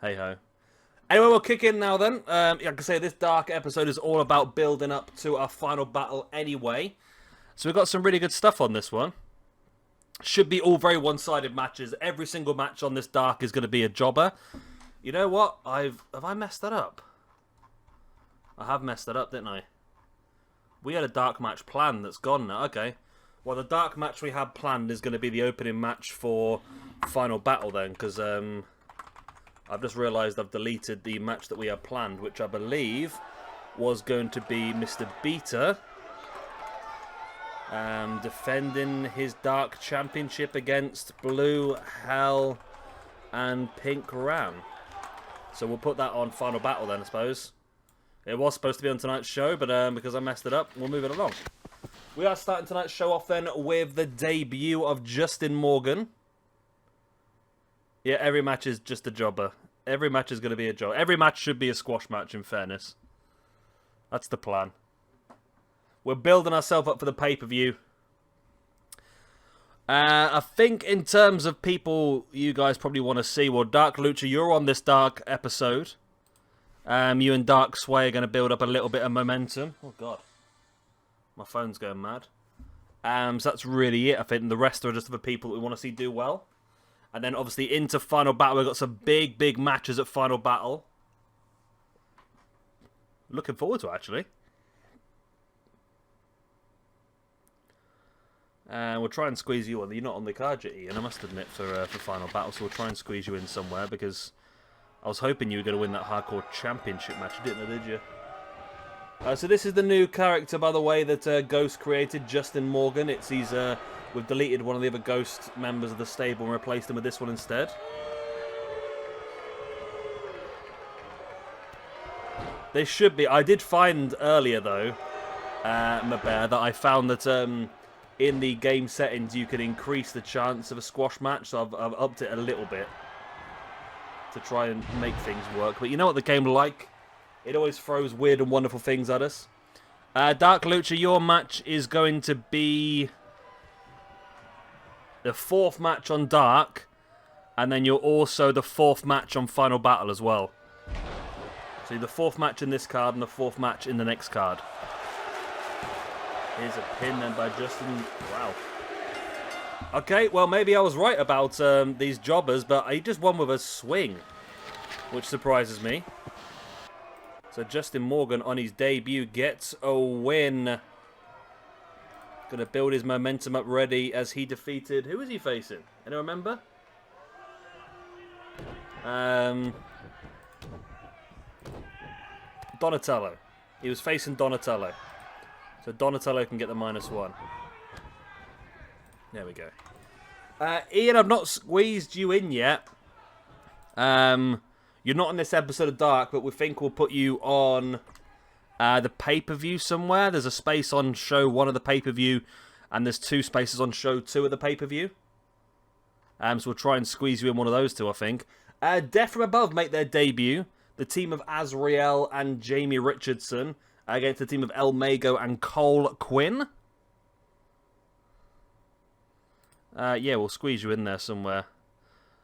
Hey ho. Anyway, we'll kick in now then. Like I say, this Dark episode is all about building up to our final battle anyway. So we've got some really good stuff on this one. Should be all very one-sided matches. Every single match on this Dark is going to be a jobber. You know what? Have I messed that up? I have messed that up, didn't I? We had a Dark match planned that's gone now. Okay. Well, the Dark match we had planned is going to be the opening match for Final Battle then, because I've just realised I've deleted the match that we had planned, which I believe was going to be Mr. Beta defending his Dark Championship against Blue, Hell, and Pink Ram. So we'll put that on Final Battle then, I suppose. It was supposed to be on tonight's show, but because I messed it up, we'll move it along. We are starting tonight's show off then with the debut of Justin Morgan. Yeah, every match is just a jobber. Every match is going to be a job. Every match should be a squash match, in fairness. That's the plan. We're building ourselves up for the pay-per-view. I think in terms of people you guys probably want to see, well, Dark Lucha, you're on this Dark episode. You and Dark SWE are going to build up a little bit of momentum. Oh, God. My phone's going mad. So that's really it. I think the rest are just the people that we want to see do well. And then, obviously, into Final Battle. We've got some big, big matches at Final Battle. Looking forward to it, actually. And we'll try and squeeze you on. You're not on the card yet, Ian, I must admit, for Final Battle. So we'll try and squeeze you in somewhere, because I was hoping you were going to win that Hardcore Championship match. You didn't, did you? So this is the new character, by the way, that Ghost created, Justin Morgan. We've deleted one of the other Ghost members of the stable and replaced him with this one instead. They should be. I did find earlier, though, Mabear, that I found that in the game settings you can increase the chance of a squash match, so I've upped it a little bit to try and make things work. But you know what the game like? It always throws weird and wonderful things at us. Dark Lucha, your match is going to be the 4th match on Dark, and then you're also the 4th match on Final Battle as well. So you're the 4th match in this card and the 4th match in the next card. Here's a pin then by Justin. Wow. Okay, well, maybe I was right about these jobbers, but he just won with a swing, which surprises me. So Justin Morgan on his debut gets a win. Going to build his momentum up ready as he defeated... Who was he facing? Anyone remember? Donatello. He was facing Donatello. So Donatello can get the -1. There we go. Ian, I've not squeezed you in yet. You're not on this episode of Dark, but we think we'll put you on the pay-per-view somewhere. There's a space on show 1 of the pay-per-view, and there's 2 spaces on show 2 of the pay-per-view. So we'll try and squeeze you in one of those 2, I think. Death from Above make their debut. The team of Azrael and Jamie Richardson against the team of El Mago and Cole Quinn. Yeah, we'll squeeze you in there somewhere.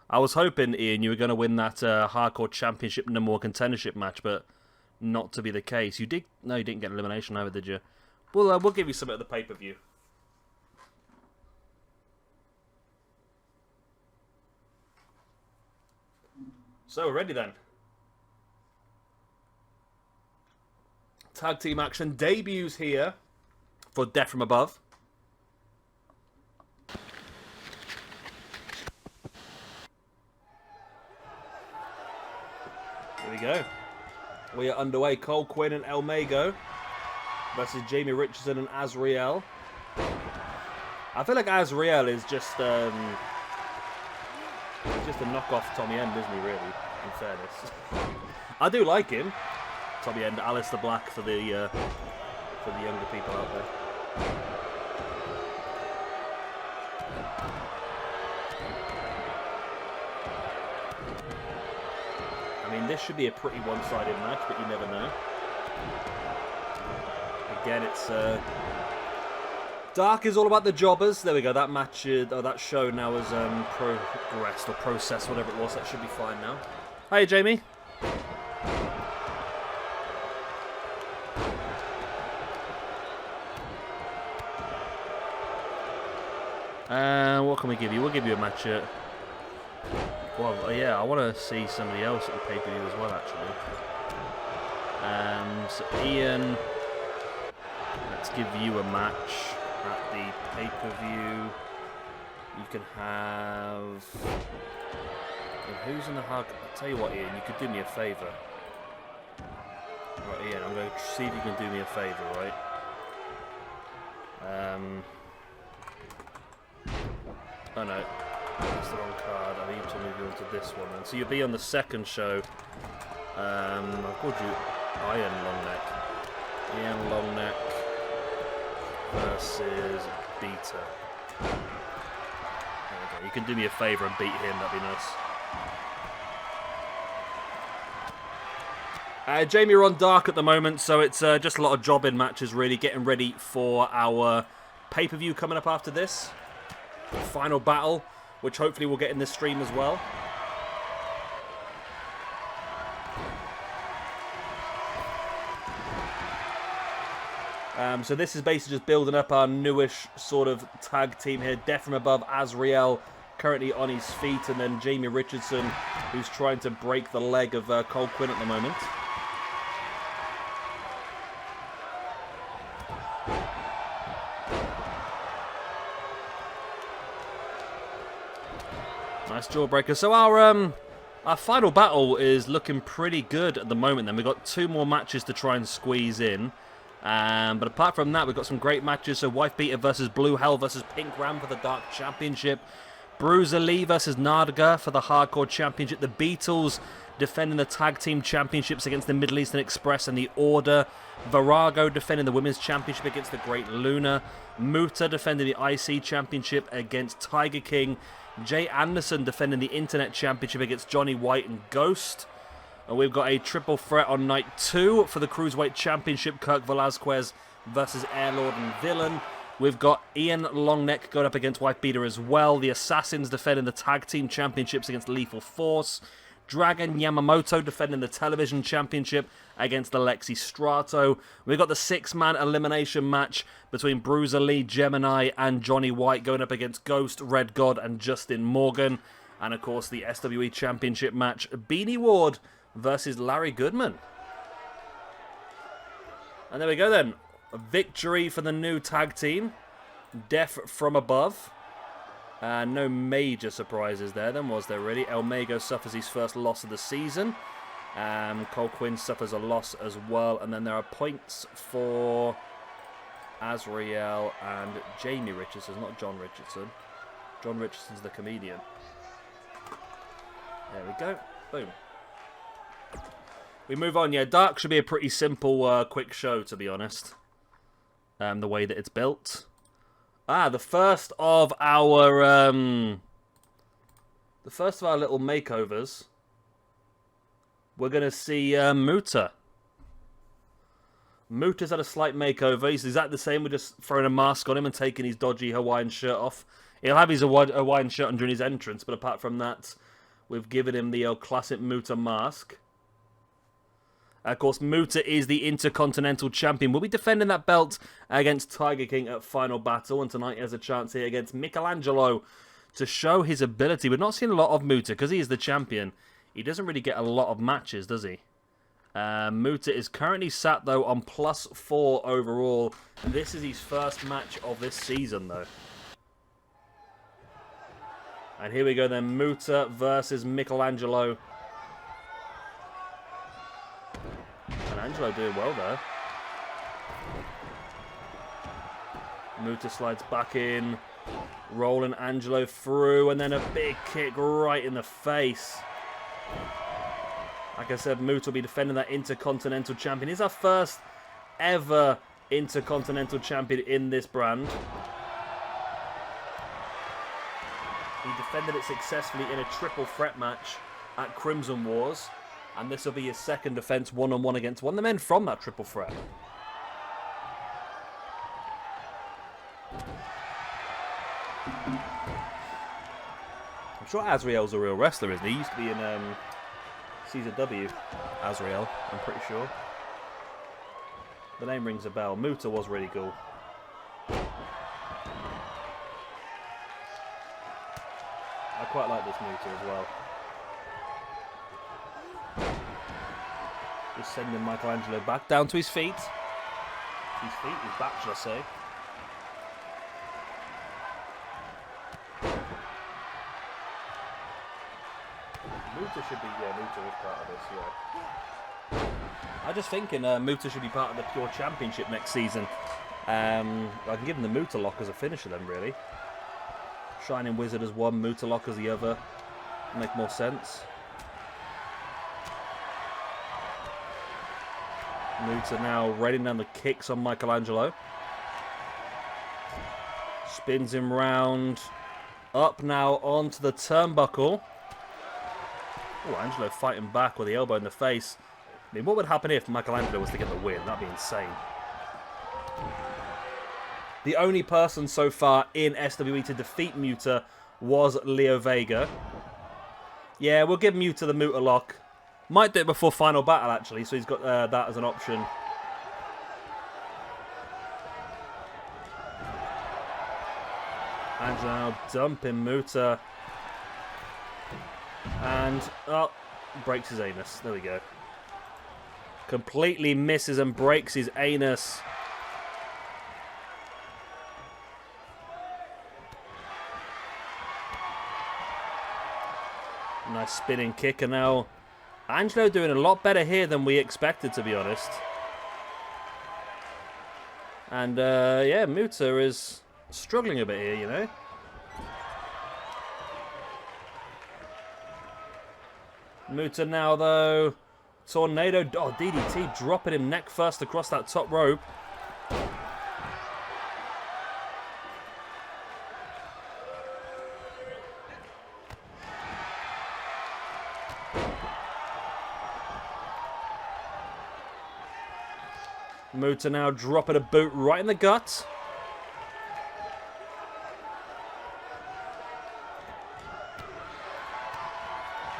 I was hoping, Ian, you were going to win that Hardcore Championship #1 contendership match, but not to be the case. You did? No, you didn't get elimination either, did you? We'll give you some at the pay-per-view. So, we're ready then. Tag team action debuts here for Death from Above. Here we go. We are underway. Cole Quinn and El Mago versus Jamie Richardson and Azrael. I feel like Azrael is just a knockoff Tommy End, isn't he, really, in fairness. I do like him. Tommy End, Alistair Black for the younger people out there. I mean, this should be a pretty one-sided match, but you never know. Again, it's Dark is all about the jobbers. There we go. That match, that show now has progressed or processed, whatever it was. That should be fine now. Hi, Jamie. What can we give you? We'll give you a match at... Well, yeah, I want to see somebody else at the pay-per-view as well, actually. So Ian, let's give you a match at the pay-per-view. You can have... Who's in the hug? I'll tell you what, Ian, you could do me a favour. Right, Ian, I'm going to see if you can do me a favour, right? Oh no, that's the wrong card. I need to move you on to this one. And so you'll be on the second show. I've called you Ian Longneck. Ian Longneck versus Beta. There we go. You can do me a favour and beat him, that'd be nice. Jamie, you're on dark at the moment, so it's just a lot of jobbing matches, really, getting ready for our pay-per-view coming up after this. Final battle, which hopefully we'll get in this stream as well. So this is basically just building up our newish sort of tag team here. Death from Above, Azrael, currently on his feet, and then Jamie Richardson, who's trying to break the leg of Cole Quinn at the moment. Nice jawbreaker. So our final battle is looking pretty good at the moment. Then we've got 2 more matches to try and squeeze in. But apart from that, we've got some great matches. So Wife Beater versus Blue Hell versus Pink Ram for the Dark Championship. Bruiser Lee versus Narga for the Hardcore Championship. The Beatles defending the Tag Team Championships against the Middle Eastern Express and the Order. Virago defending the Women's Championship against the Great Luna. MUTA defending the IC Championship against Tiger King. Jay Anderson defending the Internet Championship against Johnny White and Ghost. And we've got a triple threat on night 2 for the Cruiserweight Championship. Kirk Velasquez versus Airlord and Villain. We've got Ian Longneck going up against Wife Beater as well. The Assassins defending the Tag Team Championships against Lethal Force. Dragon Yamamoto defending the Television Championship against Alexi Strato. We've got the 6-man elimination match between Bruiser Lee, Gemini, and Johnny White going up against Ghost, Red God, and Justin Morgan. And, of course, the SWE Championship match, Beanie Ward versus Larry Goodman. And there we go, then. A victory for the new tag team, Death from Above. No major surprises there, then, was there, really? El Mago suffers his first loss of the season. Cole Quinn suffers a loss as well. And then there are points for Azrael and Jamie Richardson, not John Richardson. John Richardson's the comedian. There we go. Boom. We move on. Yeah, Dark should be a pretty simple, quick show, to be honest. The way that it's built. The first of our little makeovers. We're gonna see MUTA. MUTA's had a slight makeover. He's exactly the same. We're just throwing a mask on him and taking his dodgy Hawaiian shirt off. He'll have his Hawaiian shirt on during his entrance, but apart from that, we've given him the classic MUTA mask. Of course, MUTA is the Intercontinental Champion. We'll be defending that belt against Tiger King at Final Battle. And tonight he has a chance here against Michelangelo to show his ability. We've not seen a lot of MUTA because he is the champion. He doesn't really get a lot of matches, does he? MUTA is currently sat, though, on +4 overall. This is his first match of this season, though. And here we go, then. MUTA versus Michelangelo. Angelo doing well there. MUTA slides back in, rolling Angelo through, and then a big kick right in the face. Like I said, MUTA will be defending that Intercontinental Champion. He's our first ever Intercontinental Champion in this brand. He defended it successfully in a triple threat match at Crimson Wars. And this will be his second defense, one-on-one against one of the men from that triple threat. I'm sure Azrael's a real wrestler, isn't he? He used to be in Sees a W. Azrael, I'm pretty sure. The name rings a bell. MUTA was really cool. I quite like this MUTA as well. Just sending Michelangelo back down to his feet. His back, should I say. MUTA should be, MUTA is part of this, I'm just thinking MUTA should be part of the Pure Championship next season. I can give them the MUTA lock as a finisher then, really. Shining Wizard as one, MUTA lock as the other. Make more sense. MUTA now raining down the kicks on Michelangelo. Spins him round. Up now onto the turnbuckle. Oh, Angelo fighting back with the elbow in the face. I mean, what would happen if Michelangelo was to get the win? That'd be insane. The only person so far in SWE to defeat MUTA was Leo Vega. Yeah, we'll give MUTA the MUTA lock. Might do it before final battle, actually, so he's got that as an option. Angelo now dumping MUTA. And, breaks his anus. There we go. Completely misses and breaks his anus. Nice spinning kick, and now Angelo doing a lot better here than we expected, to be honest. And, yeah, MUTA is struggling a bit here, you know. MUTA now, though. Tornado. Oh, DDT dropping him neck first across that top rope. MUTA now dropping a boot right in the gut.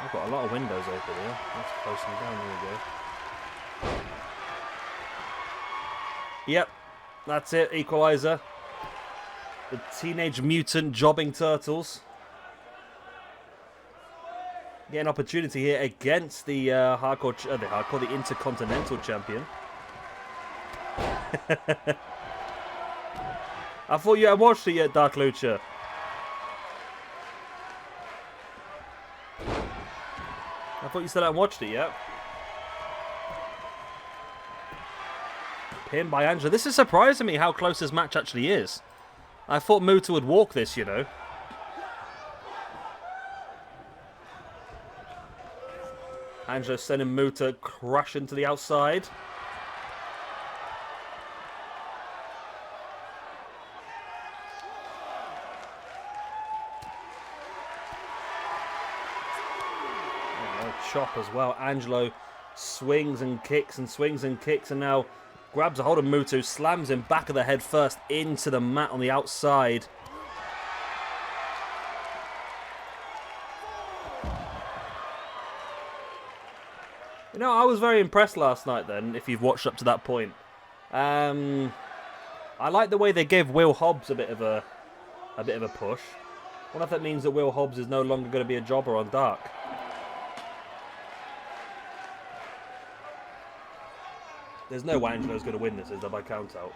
I've got a lot of windows open here. Let's close them down. There we go. Yep, that's it. Equalizer. The Teenage Mutant Jobbing Turtles. Get an opportunity here against the the Intercontinental Champion. I thought you hadn't watched it yet, Dark Lucha. I thought you still hadn't watched it yet. Pinned by Angelo. This is surprising me how close this match actually is. I thought MUTA would walk this, you know. Angelo sending MUTA crashing to the outside. Chop as well. Angelo swings and kicks and swings and kicks, and now grabs a hold of MUTA, slams him back of the head first into the mat on the outside. You know, I was very impressed last night then, if you've watched up to that point. I like the way they gave Will Hobbs a bit of a push. I wonder if that means that Will Hobbs is no longer going to be a jobber on Dark. There's no way Angelo's going to win this, is there, by count out?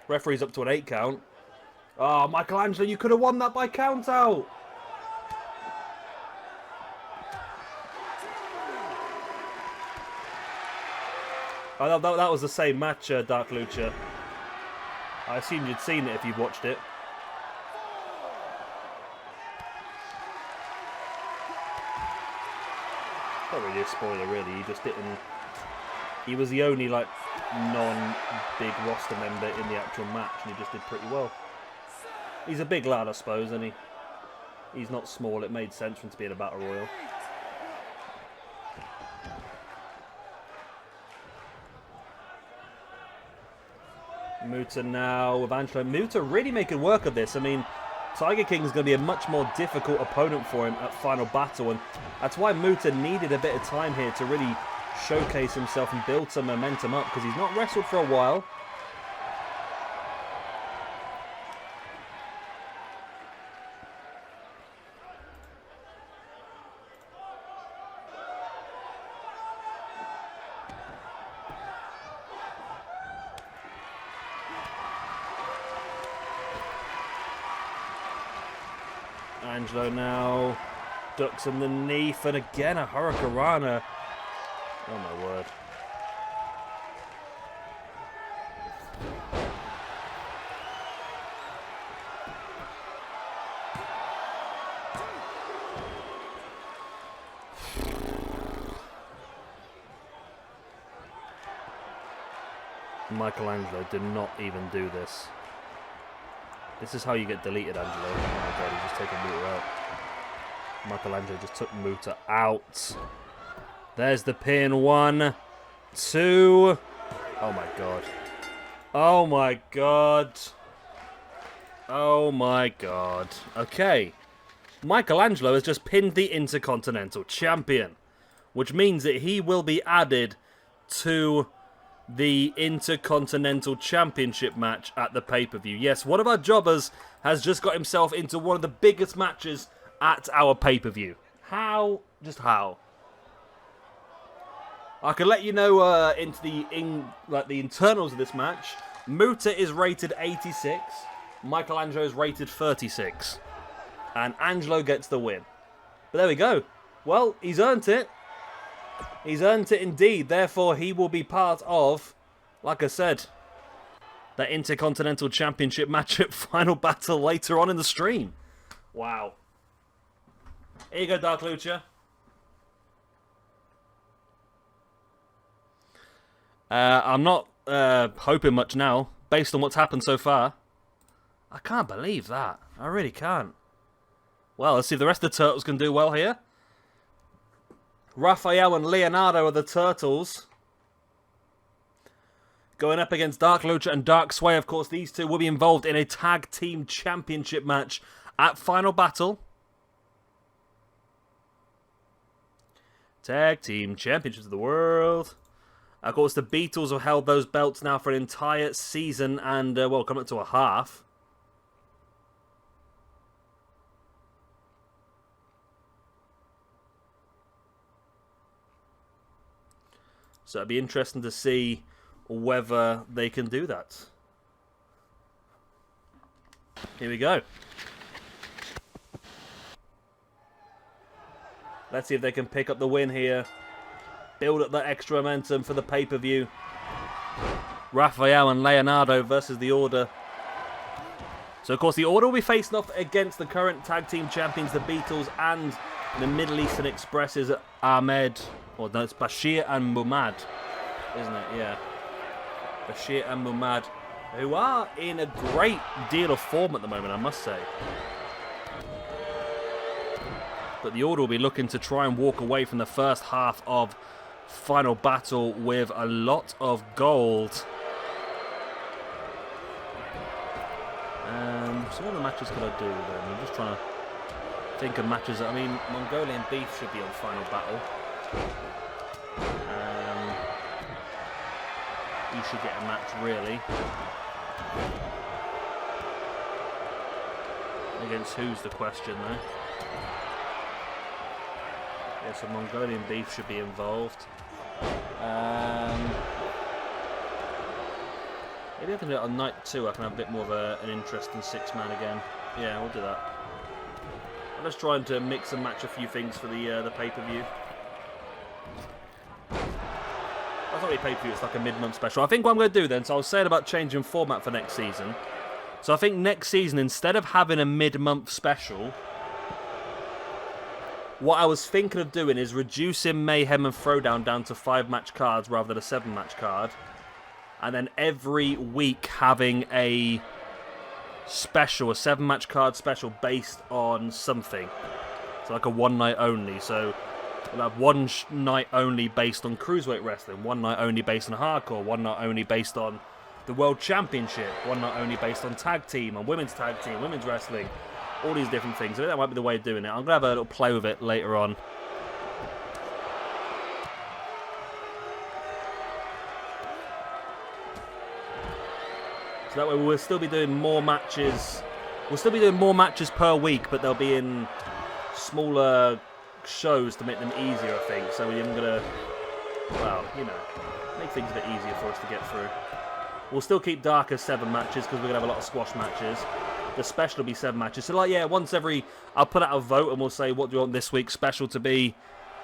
Referee's up to an 8 count. Oh, Michelangelo, you could have won that by count out. Oh, that was the same match, Dark Lucha. I assumed you'd seen it if you've watched it. Not really a spoiler, really. He just didn't. He was the only, like, non-big roster member in the actual match, and he just did pretty well. He's a big lad, I suppose, and he's not small. It made sense for him to be in a Battle Royal. MUTA now with Angelo. MUTA really making work of this. I mean, Tiger King is going to be a much more difficult opponent for him at Final Battle, and that's why MUTA needed a bit of time here to really showcase himself and build some momentum up, because he's not wrestled for a while. Angelo now ducks underneath, and again a Hurricanrana. Oh my word. Michelangelo did not even do this. This is how you get deleted, Angelo. Oh my god, he's just taking MUTA out. Michelangelo just took MUTA out. There's the pin. 1, 2. Oh my god. Oh my god. Oh my god. Okay. Michelangelo has just pinned the Intercontinental Champion, which means that he will be added to the Intercontinental Championship match at the pay-per-view. Yes, one of our jobbers has just got himself into one of the biggest matches at our pay-per-view. How? Just how? I can let you know into the internals of this match. MUTA is rated 86. Michelangelo is rated 36. And Angelo gets the win. But there we go. Well, he's earned it. He's earned it indeed. Therefore, he will be part of, like I said, that Intercontinental Championship match at Final Battle later on in the stream. Wow. Here you go, Dark Lucha. I'm not hoping much now, based on what's happened so far. I can't believe that. I really can't. Well, let's see if the rest of the Turtles can do well here. Raphael and Leonardo are the Turtles. Going up against Dark Lucha and Dark SWE. Of course, these two will be involved in a Tag Team Championship match at Final Battle. Tag Team Championships of the World. Of course, the Beatles have held those belts now for an entire season and, well, coming up to a half. So it'd be interesting to see whether they can do that. Here we go. Let's see if they can pick up the win here. Build up that extra momentum for the pay-per-view. Raphael and Leonardo versus the Order. So, of course, the Order will be facing off against the current tag team champions, the Beatles, and the Middle Eastern Expresses, Ahmed. Or no, it's Bashir and Mumad, isn't it? Yeah. Bashir and Mumad, who are in a great deal of form at the moment, I must say. But the Order will be looking to try and walk away from the first half of Final Battle with a lot of gold. So what other matches could I do then? I'm just trying to think of matches. I mean, Mongolian Beef should be on Final Battle. He should get a match, really. Against who's the question, though? Yeah, so Mongolian Beef should be involved. Maybe I can do it on night 2. I can have a bit more of an interesting 6-man again. Yeah, we'll do that. I'm just trying to mix and match a few things for the pay-per-view. I thought we pay-per-view, it's like a mid-month special. I think what I'm going to do then, so I was saying about changing format for next season. So I think next season, instead of having a mid-month special, what I was thinking of doing is reducing Mayhem and Throwdown down to 5-match cards rather than a 7-match card. And then every week having a special, a 7-match card special based on something. So like a one night only. So we'll have one night only based on Cruiserweight Wrestling, one night only based on Hardcore, one night only based on the World Championship, one not only based on tag team, on women's tag team, women's wrestling, all these different things. I think that might be the way of doing it. I'm going to have a little play with it later on. So that way we'll still be doing more matches. We'll still be doing more matches per week, but they'll be in smaller shows to make them easier, I think. So we're going to, well, you know, make things a bit easier for us to get through. We'll still keep Dark as 7 matches because we're going to have a lot of squash matches. The special will be 7 matches. So, like, yeah, once every... I'll put out a vote and we'll say, what do you want this week's special to be?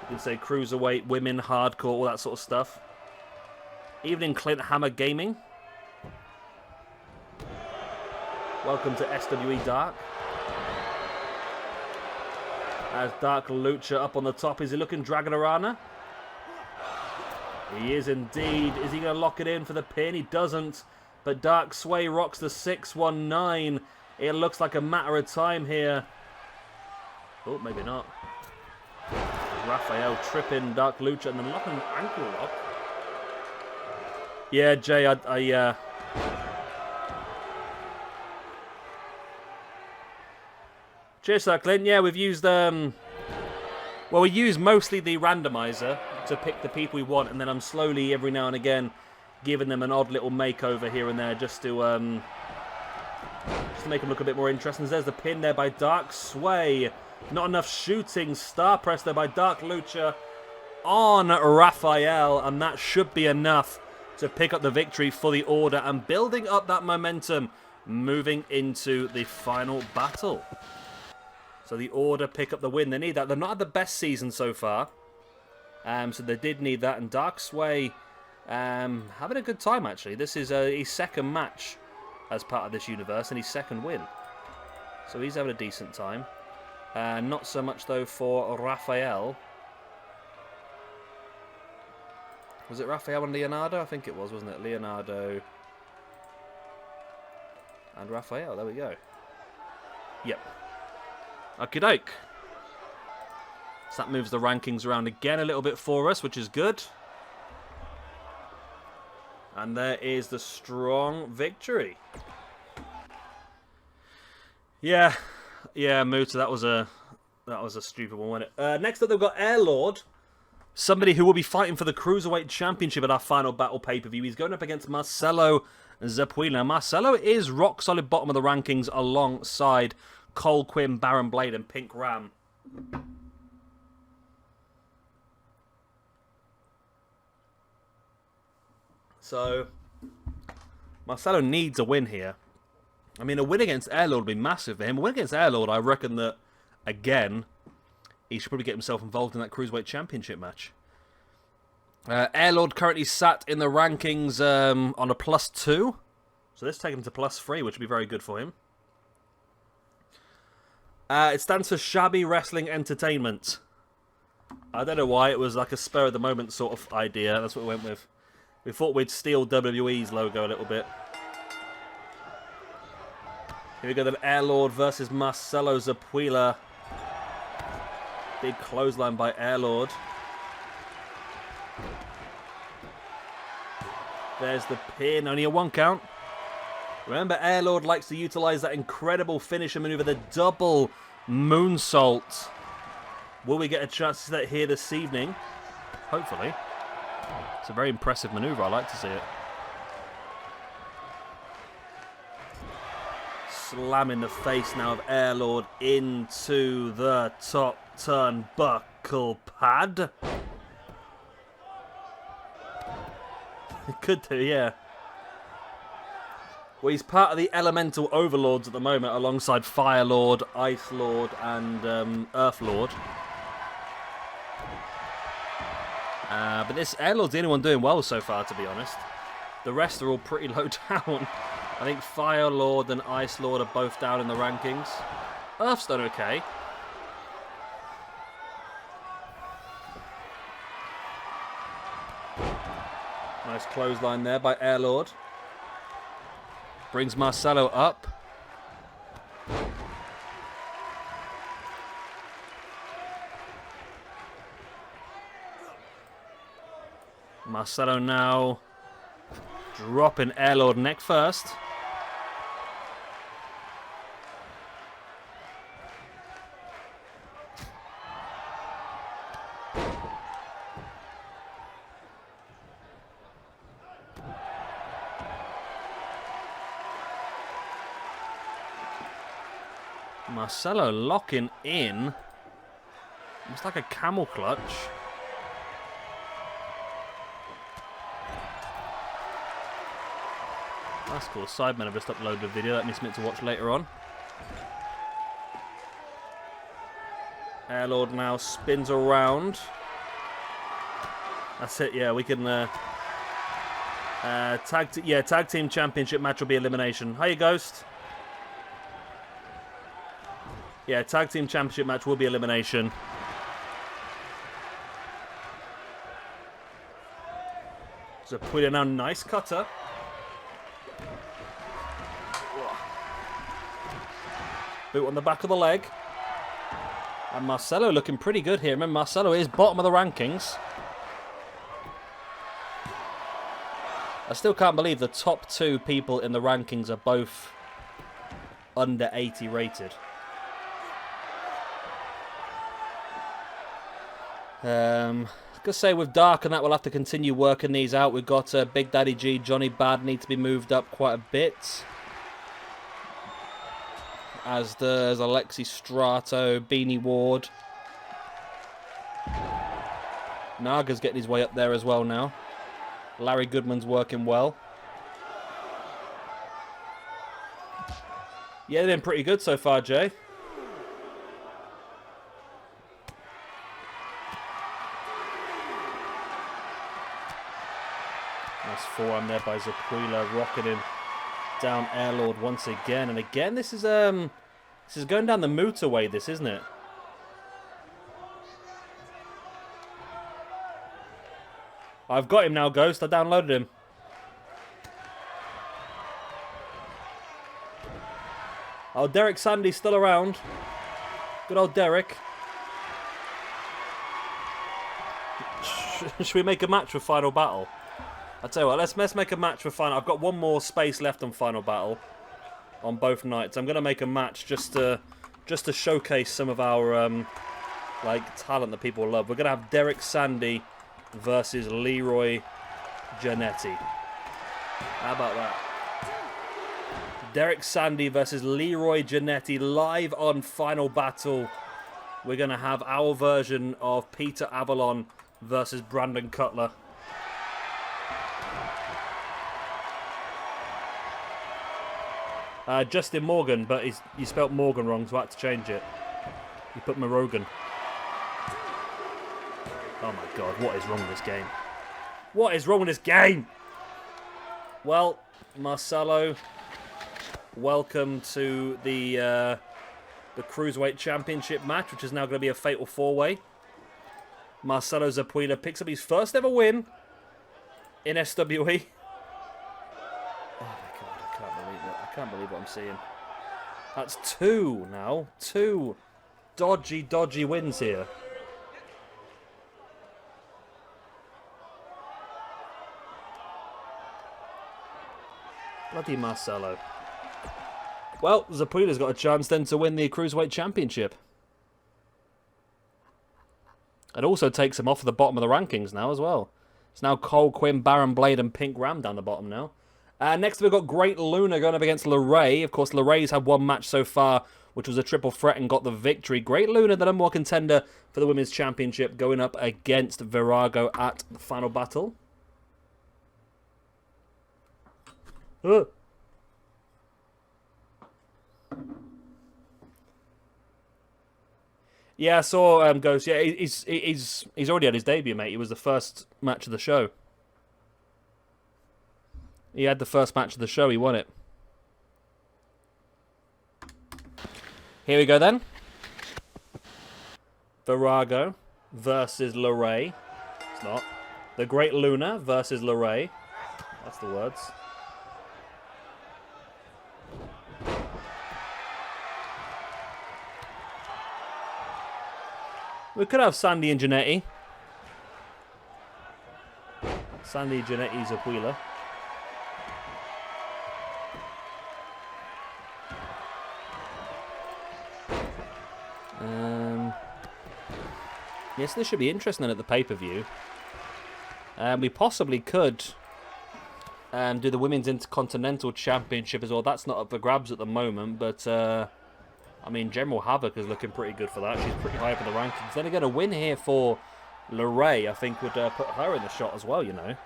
You can say cruiserweight, women, hardcore, all that sort of stuff. Evening Clint Hammer Gaming. Welcome to SWE Dark. As Dark Lucha up on the top. Is he looking Dragonarana? He is indeed. Is he going to lock it in for the pin? He doesn't. But Dark SWE rocks the 619. It looks like a matter of time here. Oh, maybe not. Raphael tripping Dark Lucha and then locking ankle lock. Yeah, Jay, Cheers, Sir Clint. Yeah, we've used, well, we use mostly the randomizer to pick the people we want, and then I'm slowly, every now and again, giving them an odd little makeover here and there just to make them look a bit more interesting. There's the pin there by Dark SWE. Not enough shooting. Star press there by Dark Lucha on Raphael, and that should be enough to pick up the victory for the Order and building up that momentum moving into the final battle. So the Order pick up the win. They need that. They've not had the best season so far. So they did need that. And Dark SWE having a good time, actually. This is his 2nd match as part of this universe and his 2nd win. So he's having a decent time. Not so much, though, for Raphael. Was it Raphael and Leonardo? I think it was, wasn't it? Leonardo and Raphael. There we go. Yep. Okie doke. So that moves the rankings around again a little bit for us, which is good. And there is the strong victory. Yeah, MUTA, that was a stupid one, wasn't it? Next up, they've got Airlord, somebody who will be fighting for the Cruiserweight Championship at our final battle pay-per-view. He's going up against Marcelo ZAPPUILA. Marcelo is rock solid bottom of the rankings alongside Cole Quinn, Baron Blade, and Pink Ram. So, Marcelo needs a win here. I mean, a win against Airlord would be massive for him. A win against Airlord, I reckon that, again, he should probably get himself involved in that Cruiserweight Championship match. Airlord currently sat in the rankings on a +2. So this takes him to +3, which would be very good for him. It stands for Shabby Wrestling Entertainment. I don't know why. It was like a spur-of-the-moment sort of idea. That's what we went with. We thought we'd steal WWE's logo a little bit. Here we go, then Airlord versus Marcelo ZAPPUILA. Big clothesline by Airlord. There's the pin, only a 1 count. Remember, Airlord likes to utilize that incredible finisher maneuver, the double moonsault. Will we get a chance to see that here this evening? Hopefully. It's a very impressive maneuver. I like to see it. Slamming the face now of Airlord into the top turnbuckle pad. It could do, yeah. Well, he's part of the Elemental Overlords at the moment, alongside Fire Lord, Ice Lord, and Earth Lord. But this Airlord's the only one doing well so far, to be honest. The rest are all pretty low down. I think Fire Lord and Ice Lord are both down in the rankings. Earth's done okay. Nice clothesline there by Airlord. Brings Marcelo up. Marcelo now Dropping Airlord neck first. Marcelo locking in. It's like a camel clutch. That's cool. Sidemen have just uploaded a video. That means something to watch later on. Airlord now spins around. That's it. Yeah, we can. Tag team championship match will be elimination. Hiya, Ghost. Yeah, tag team championship match will be elimination. ZAPPUILA now, nice cutter. Boot on the back of the leg. And Marcelo looking pretty good here. Remember, Marcelo is bottom of the rankings. I still can't believe the top 2 people in the rankings are both under 80 rated. I say with Dark and that, we'll have to continue working these out. We've got Big Daddy G, Johnny Bad need to be moved up quite a bit. As does Alexi Strato, Beanie Ward. Naga's getting his way up there as well now. Larry Goodman's working well. Yeah, they've been pretty good so far, Jay. Nice forearm there by ZAPPUILA, rocketing down Airlord once again. And again, this is going down the MUTA way, this, isn't it? I've got him now, Ghost. I downloaded him. Oh, Derek Sandy's still around. Good old Derek. Should we make a match for Final Battle? I'll tell you what, let's make a match for Final. I've got one more space left on Final Battle on both nights. I'm going to make a match just to showcase some of our like talent that people love. We're going to have Derek Sandy versus Leroy Giannetti. How about that? Derek Sandy versus Leroy Giannetti live on Final Battle. We're going to have our version of Peter Avalon versus Brandon Cutler. Justin Morgan, but you spelt Morgan wrong, so I had to change it. You put Morgan. Oh my god, what is wrong with this game? What is wrong with this game? Well, Marcelo, welcome to the Cruiserweight Championship match, which is now going to be a fatal 4-way. Marcelo ZAPPUILA picks up his first ever win in SWE. I can't believe what I'm seeing. That's 2 now. 2 dodgy wins here. Bloody Marcelo. Well, ZAPPUILA's got a chance then to win the Cruiserweight Championship. It also takes him off the bottom of the rankings now as well. It's now Cole, Quinn, Baron Blade and Pink Ram down the bottom now. Next we've got Great Luna going up against LARAE. Of course, LARAE's had one match so far, which was a triple threat and got the victory. Great Luna, the number 1 contender for the Women's Championship, going up against Virago at the Final Battle. Yeah, I saw Ghost. Yeah, he's already had his debut, mate. It was the first match of the show. He had the first match of the show. He won it. Here we go then. Virago versus LARAE. It's not. The Great Luna versus LARAE. That's the words. We could have Sandy and Giannetti. Sandy, Giannetti, ZAPPUILA. Yes, this should be interesting then at the pay-per-view. We possibly could do the Women's Intercontinental Championship as well. That's not up for grabs at the moment, but I mean, General Havoc is looking pretty good for that. She's pretty high up in the rankings. Then again, a win here for LARAE, I think, would put her in the shot as well, you know.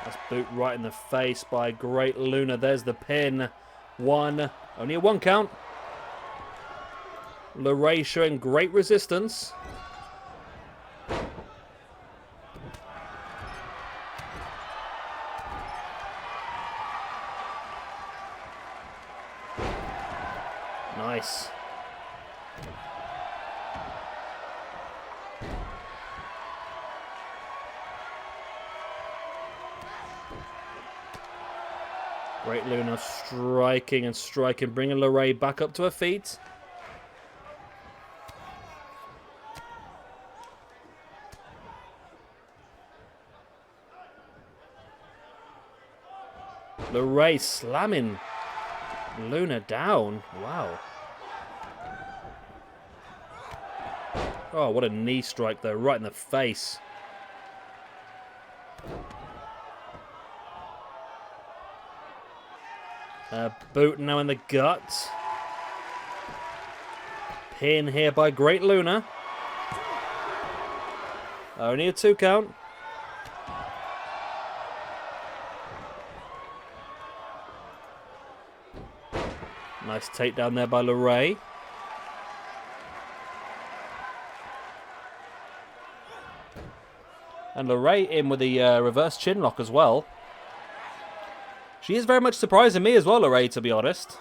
That's boot right in the face by Great Luna. There's the pin. One. Only a 1 count. LARAE showing great resistance. Nice. Great Luna striking and striking, bringing LARAE back up to her feet. LARAE slamming Luna down. Wow. Oh, what a knee strike though, right in the face. Boot now in the gut. Pin here by Great Luna. Only a 2 count. Nice takedown there by LARAE. And LARAE in with the reverse chin lock as well. She is very much surprising me as well, LARAE, to be honest.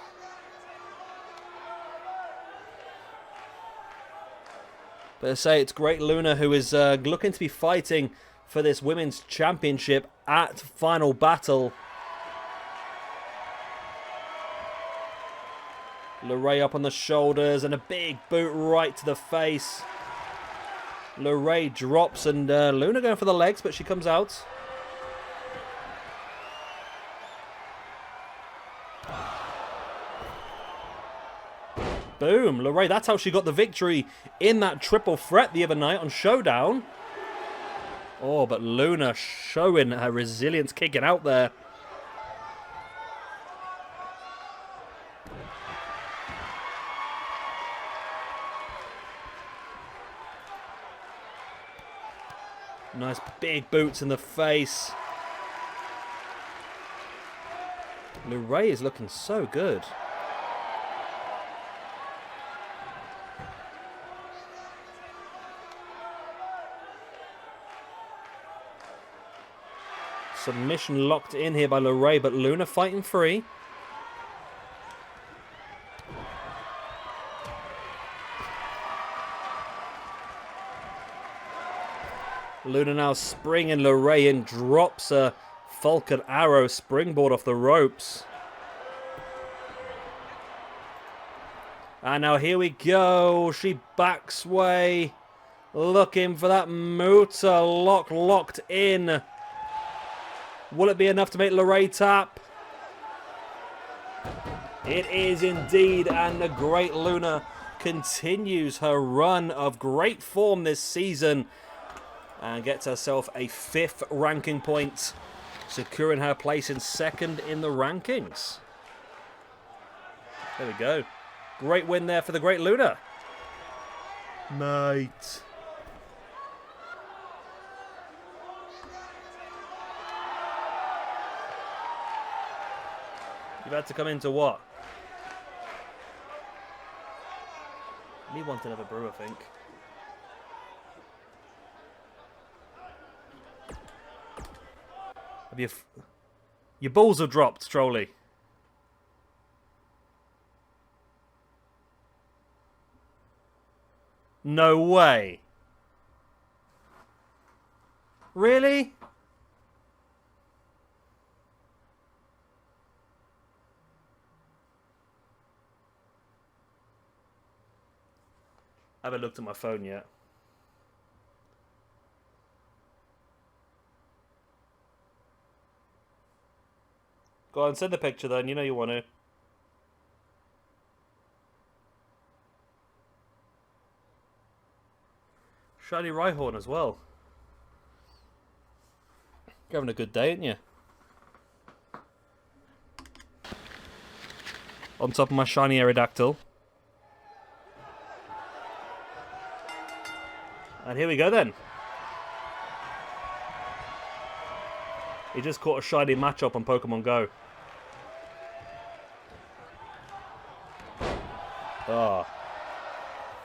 But I say it's Great Luna who is looking to be fighting for this Women's Championship at Final Battle. LARAE up on the shoulders and a big boot right to the face. LARAE drops and Luna going for the legs, but she comes out. Boom, LARAE, that's how she got the victory in that triple threat the other night on Showdown. Oh, but Luna showing her resilience, kicking out there. Nice big boots in the face. LARAE is looking so good. Submission locked in here by LARAE, but Luna fighting free. Luna now springing LARAE and drops a Falcon Arrow springboard off the ropes. And now here we go. She backs away. Looking for that MUTA lock locked in. Will it be enough to make LARAE tap? It is indeed, and the Great Luna continues her run of great form this season and gets herself a 5th ranking point, securing her place in 2nd in the rankings. There we go. Great win there for the Great Luna. Mate. You've had to come into what? Me want another brew, I think. Have your balls have dropped, Trolley. No way. Really? I haven't looked at my phone yet. Go on, send the picture then. You know you want to. Shiny Rhyhorn as well. You're having a good day, ain't you? On top of my shiny Aerodactyl. And here we go then. He just caught a shiny matchup on Pokemon Go. Oh.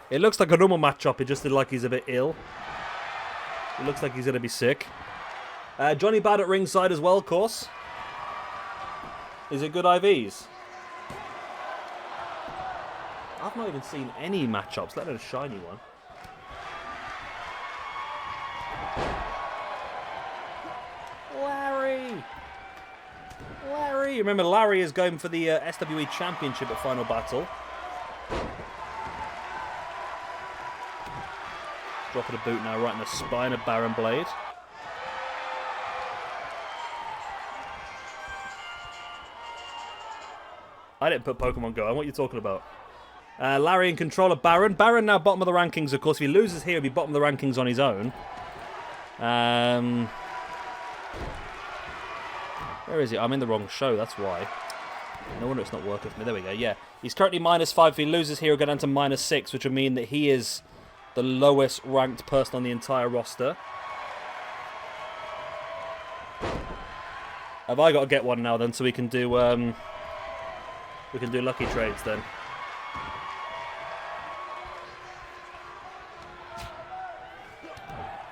It looks like a normal matchup. It just looks like he's a bit ill. It looks like he's going to be sick. Johnny Bad at ringside as well, of course. Is it good IVs? I've not even seen any matchups, let alone a shiny one. Larry! Remember, Larry is going for the SWE Championship at Final Battle. Dropping a boot now right in the spine of Baron Blade. I didn't put Pokemon Go on. What are you talking about? Larry in control of Baron. Baron now bottom of the rankings, of course. If he loses here, he'll be bottom of the rankings on his own. Where is he? I'm in the wrong show, that's why. No wonder it's not working for me. There we go, yeah. He's currently -5. If he loses here, he'll go down to -6, which would mean that he is the lowest ranked person on the entire roster. Have I got to get one now then, so we can do lucky trades then?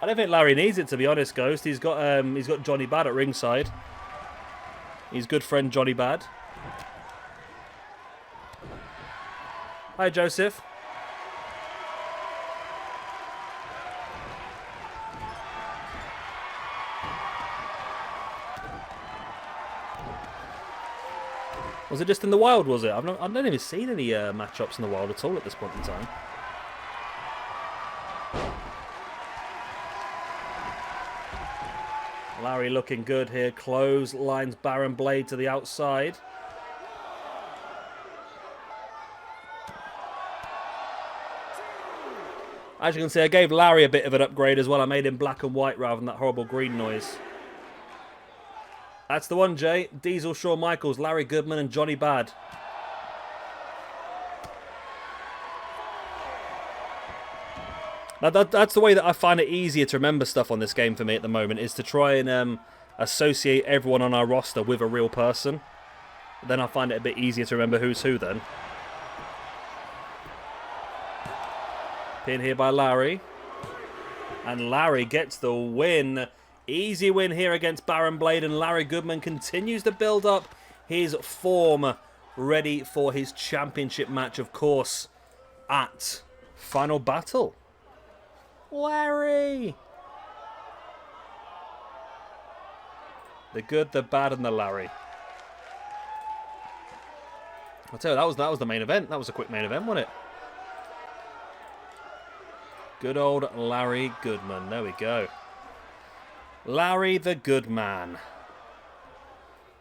I don't think Larry needs it, to be honest, Ghost. He's got Johnny Bad at ringside. His good friend Johnny Bad. Hi, Joseph. Was it just in the wild, was it? I've not even seen any matchups in the wild at all at this point in time. Larry looking good here. Close lines Baron Blade to the outside. As you can see, I gave Larry a bit of an upgrade as well. I made him black and white rather than that horrible green noise. That's the one, Jay. Diesel, Shawn Michaels, Larry Goodman and Johnny Bad. Now that's the way that I find it easier to remember stuff on this game for me at the moment, is to try and associate everyone on our roster with a real person. Then I find it a bit easier to remember who's who then. Pin here by Larry. And Larry gets the win. Easy win here against Baron Blade, and Larry Goodman continues to build up his form, ready for his championship match, of course, at Final Battle. Larry! The good, the bad, and the Larry. I'll tell you, that was the main event. That was a quick main event, wasn't it? Good old Larry Goodman. There we go. Larry the good man.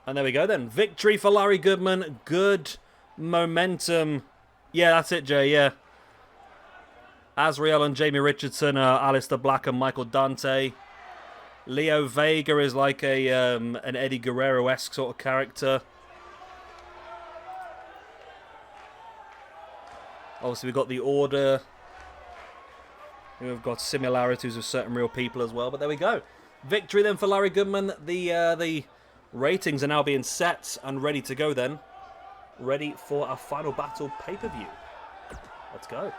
And there we go then. Victory for Larry Goodman. Good momentum. Yeah, that's it, Jay, yeah. Azrael and Jamie Richardson are Alistair Black and Michael Dante. Leo Vega is like an Eddie Guerrero-esque sort of character. Obviously, we've got the Order. We've got similarities with certain real people as well. But there we go. Victory then for Larry Goodman. The ratings are now being set and ready to go then. Ready for our Final Battle pay-per-view. Let's go.